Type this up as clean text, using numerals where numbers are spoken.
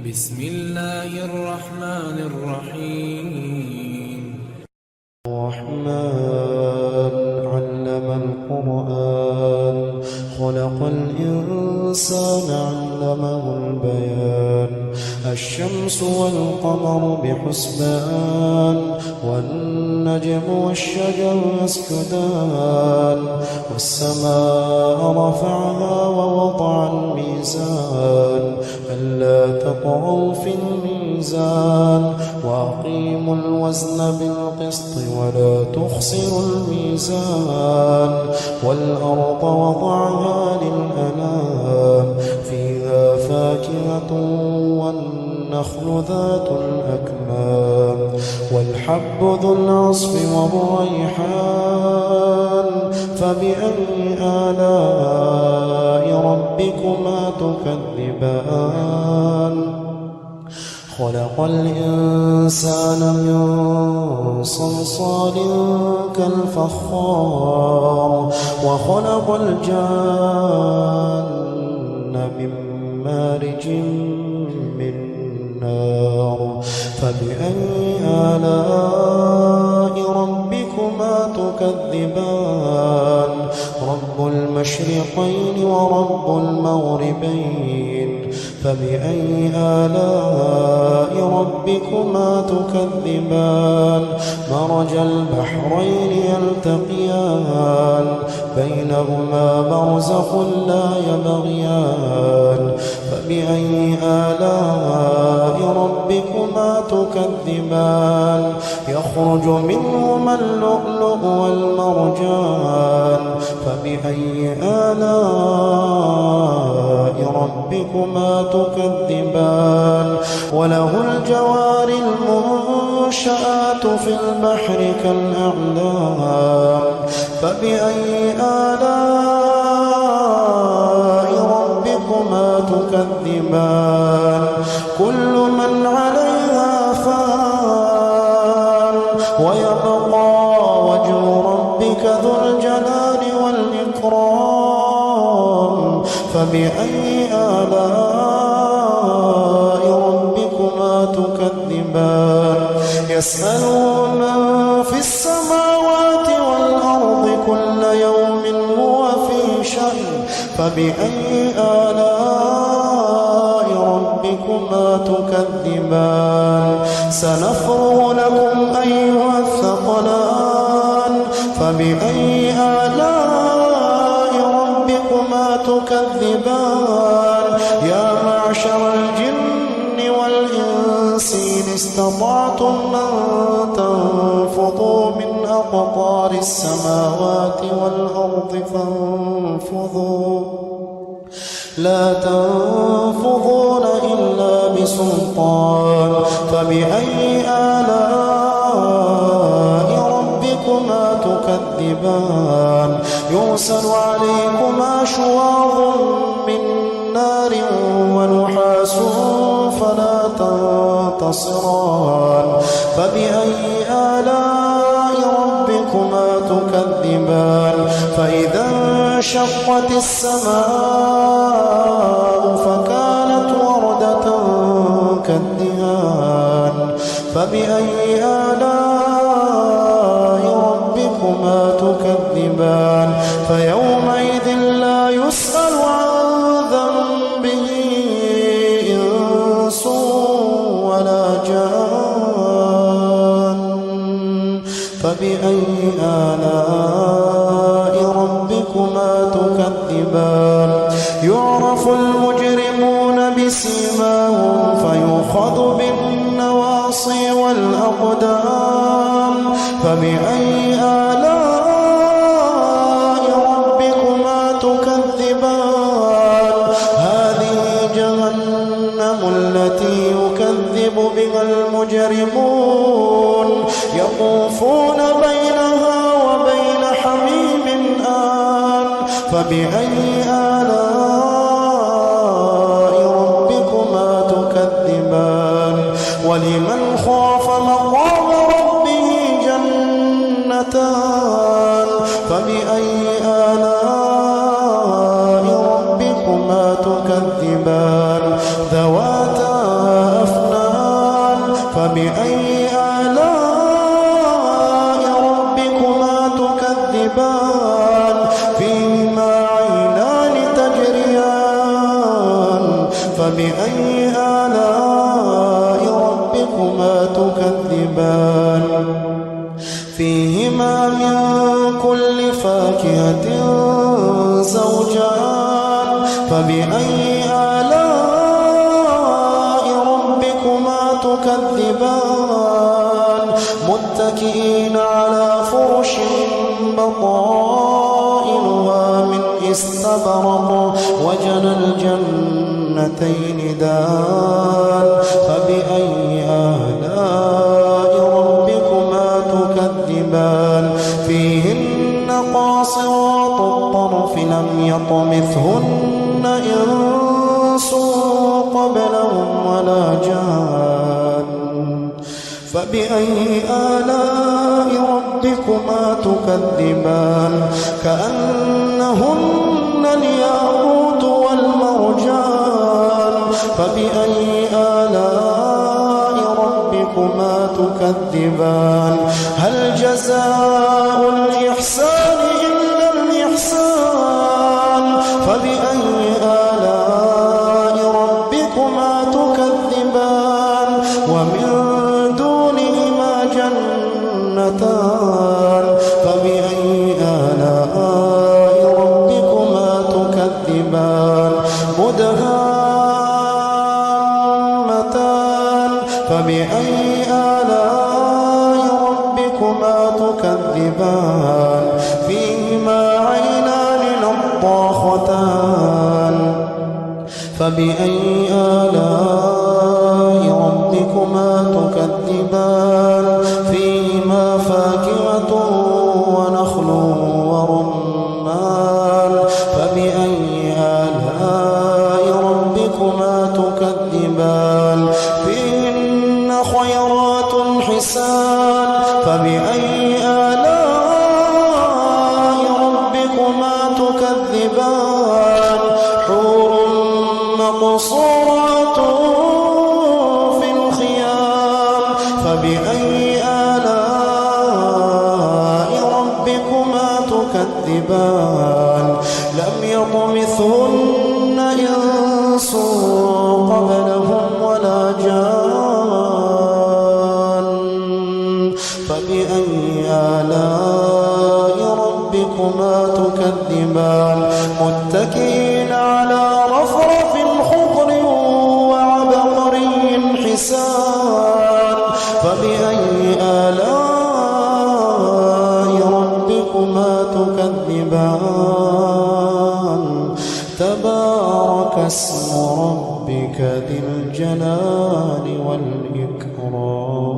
بسم الله الرحمن الرحيم. الرحمن علم القرآن خلق الإنسان علمه البيان الشمس والقمر بحسبان والنجم والشجر يسجدان والسماء رفعها ووضع الميزان ألا تطغوا في الميزان وأقيموا الوزن بالقسط ولا تخسروا الميزان والأرض وضعها للأنام فيها فاكهة والنخل ذات الأكمام والحب ذو العصف والريحان فبأي آلاء ربكما تكذبان خلق الإنسان من صلصال كالفخار وخلق الجان من مارج من نار فبأي آلاء ربكما تكذبان رب المشرقين ورب المغربين فبأي آلاء ربكما تكذبان مرج البحرين يلتقيان بينهما برزخ لا يبغيان فبأي آلاء ربكما تكذبان يخرج منهما اللؤلؤ والمرجان فبأي آلاء ربكما تكذبان وله الجوار المنشآت في البحر كالأعلام فبأي آلاء ربكما تكذبان كل من عليها فان ويبقى وجه ربك ذو الجلال والإكرام فبأي آلاء ربكما تكذبان يسأله من في السماوات والأرض كل يوم هو في شأن فبأي آلاء ربكما تكذبان سنفرغ لكم أيها الثقلان فبأي آلاء ربكما تكذبان يا معشر الجن والإنس إن استطعتم أن تنفضوا من أقطار السماوات والأرض فانفضوا لا تنفضون إلا بسلطان فبأي آلاء ربكما تكذبان يرسل عليكما شواظ من نار ونحاس فلا تنتصران فبأي آلاء ربكما تكذبان فإذا انشقت السماء فكانت وردة كالدهان فبأي آلاء ربكما تكذبان فيومئذ لا يسأل عن ذنبه إنس ولا جان فبأي آلاء ربكما تكذبان يعرف المجرمون بسيماهم فيؤخذ بالنواصي والأقدام فبأي آلاء ربكما تكذبان هذه جهنم التي يكذب بها المجرمون يطوفون بينها وبين حميم آن فبأي آلاء ربكما تكذبان ولمن خاف مقام ربه جنتان فبأي آلاء ربكما تكذبان ذواتا آلاء ربكما تكذبان فيهما من كل فاكهة زوجان فبأي آلاء ربكما تكذبان متكئين على فرش بطائنها من استبرق وجنى الجنتين دان فبأي آلاء ربكما تكذبان فيهن قاصرات الطرف لم يطمثهن إنس قبلهم ولا جان فبأي آلاء ربكما تكذبان كأنهن الياقوت والمرجان فبأي آلاء ربكما تكذبان هل جزاء الإحسان إلا الإحسان فبأي آلاء ربكما تكذبان ومن دونهما جنتان فبأي آلاء ربكما تكذبان مدهامتان فبأي آلاء ربكما تكذبان فيهما عينان نضاختان فبأي آلاء ربكما تكذبان فيهما فاكهة ونخل ورمان فبأي آلاء ربكما تكذبان فيهن خيرات حسان فبأي آلاء ربكما تكذبان حور مقصورات في الخيام فبأي آلاء ربكما تكذبان لم يطمثهن إنس قبلهم ولا جان فبأي آلاء ربكما تكذبان متكئين على رفرف خضر وعبقري حسان فبأي آلاء ربكما تكذبان تبارك اسم ربك ذي الجلال والإكرام